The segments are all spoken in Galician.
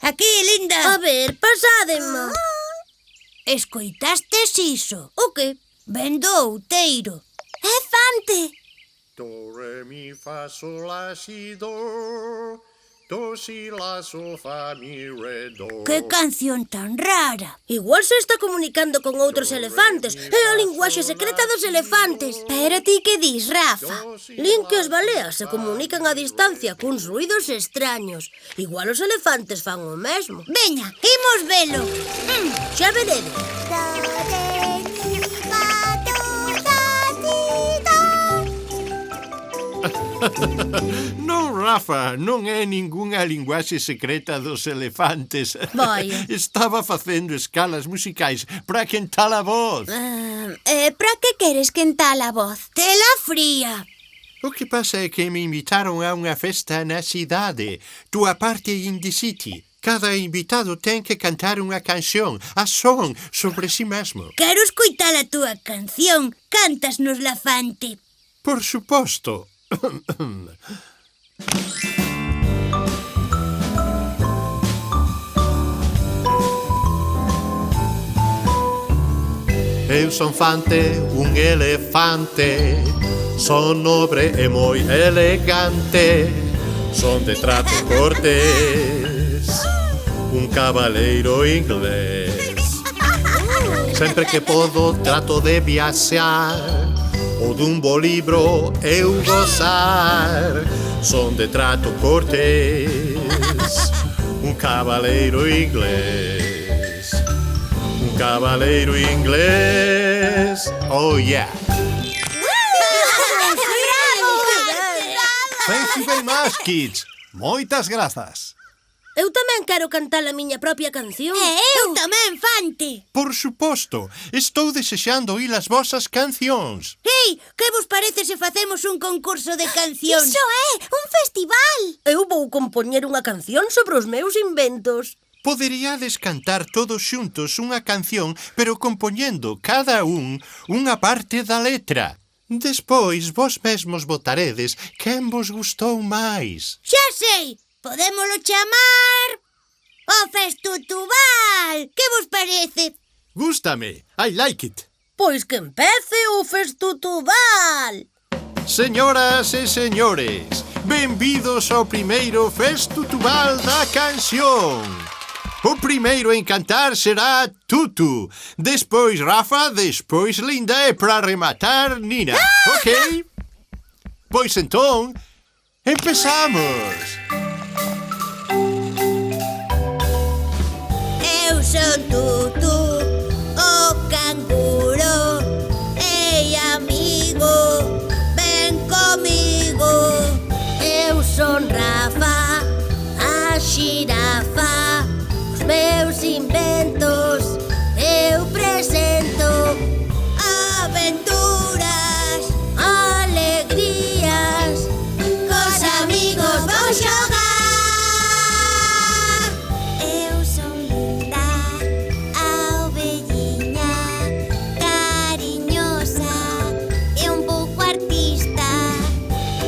Aquí, Linda. A ver, pasadema. Escoitastes iso? O que? Ven do outeiro. É Fante. Do, re, mi, fa, sol, la, si, do. Do, si, la, sol, fa, mi, re, do. Que canción tan rara. Igual se está comunicando con outros elefantes. É a linguaxe secreta dos elefantes. Pero ti que dis, Rafa? Lin que as baleas se comunican a distancia cuns ruidos extraños. Igual os elefantes fan o mesmo. Veña, imos velo. Xa veredes. Non, Rafa, non é ningunha linguaxe secreta dos elefantes. Vaya. Estaba facendo escalas musicais para quentar a voz. Pra que queres quentar a voz? Tela fría. O que pasa é que me invitaron a unha festa na cidade, túa parte in the city. Cada invitado ten que cantar unha canción, a son, sobre si mesmo. Quero escoitar a túa canción. Cántasnos la Fante. Por suposto. Eu son Fante, un elefante. Son nobre e moi elegante. Son de trato cortés, un cabaleiro inglés. Sempre que podo trato de viaxar, o dun bo libro eu gozar. Son de trato cortés, un cabaleiro inglés. Un cabaleiro inglés, oh yeah. Thank you very much, kids. Moitas grazas. Eu tamén quero cantar a miña propia canción. Eu tamén, Fante. Por suposto, estou desexando oír as vosas cancións. Ei, que vos parece se facemos un concurso de cancións? Iso é, un festival. Eu vou compoñer unha canción sobre os meus inventos. Poderíades cantar todos xuntos unha canción, pero compoñendo cada unha parte da letra. Despois vos mesmos votaredes quen vos gustou máis. Xa sei, podémolo chamar o Festutubal. Que vos parece? Gústame, I like it. Pois que empece o Festutubal. Señoras e señores, benvidos ao primeiro Festutubal da canción. O primeiro en cantar será Tutu, despois Rafa, despois Linda e para rematar Nina, ok? Pois entón, empezamos! Eu son Tutu, o canguro. Ei, amigo, ven comigo. Eu son Rafa, A xirafa. Meus inventos eu presento. Aventuras, alegrías, cos amigos vou xogar. Eu son Linda, a ovelliña, cariñosa e un pouco artista.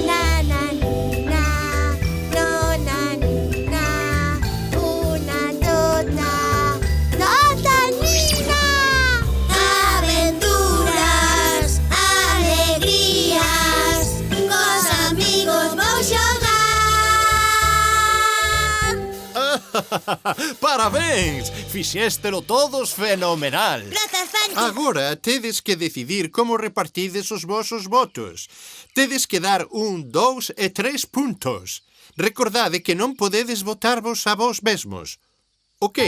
Nananina, nonanina, una tota, tota Nina. Aventuras, alegrías, cos amigos vou xogar. Parabéns! Fixéstelo todos fenomenal! Grazas, Fante. Agora tedes que decidir como repartides os vosos votos. Tedes que dar 1, 2 e 3 puntos. Recordade que non podedes votarvos a vos mesmos. Ok.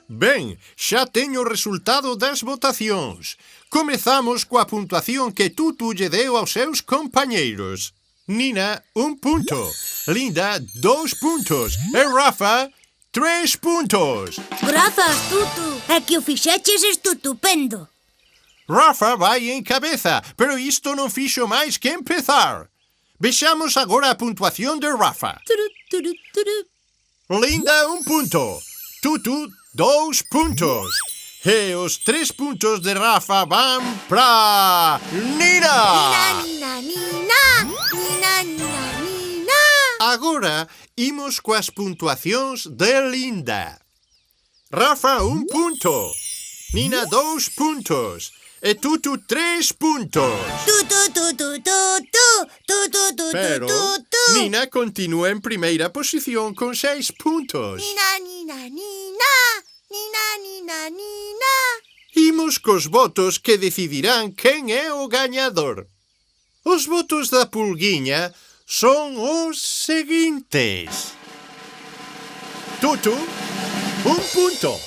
Ben, xa teño o resultado das votacións. Comezamos coa puntuación que Tutu lle deu aos seus compañeiros. Nina, 1 punto. Linda, 2 puntos. E Rafa, 3 puntos. Grazas, Tutu. É que o fixeches estupendo. Rafa vai en cabeza, pero isto non fixo máis que empezar. Vexamos agora a puntuación de Rafa. Turu, turu, turu. Linda, 1 punto. Tutu, 2 puntos. E os 3 puntos de Rafa van pra Nina. Nina, Nina, Nina, Nina, Nina. agora imos coas puntuacións de Linda. Rafa, 1 punto. Nina, 2 puntos. E Tutu, 3 puntos. Pero Nina continúa en primeira posición con 6 puntos. Nina. Imos cos votos que decidirán quen é o gañador. Os votos da pulguiña son os seguintes. Tutu, 1 punto.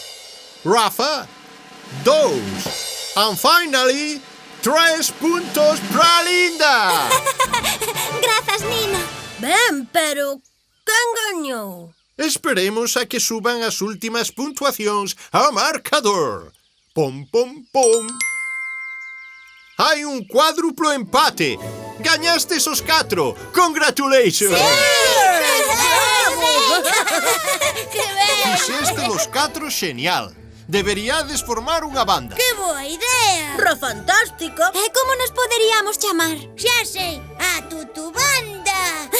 Rafa, 2. And finally, 3 puntos para Linda. Grazas, Nina. Ben, pero quen gañou? Esperemos a que suban as últimas puntuacións ao marcador. Pom, pom, pom. Hai un cuádruplo empate. Gañastes os 4. Congratulations. Fixeste los 4 xenial. Deberíades formar unha banda. ¡Qué boa idea! Ra fantástico. E como nos poderíamos chamar? Xa sei, a Tutubanda!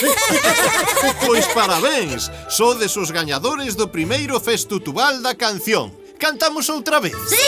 Pois parabéns. Sodes os gañadores do primeiro Festutubal da canción. Cantamos outra vez. ¡Sí!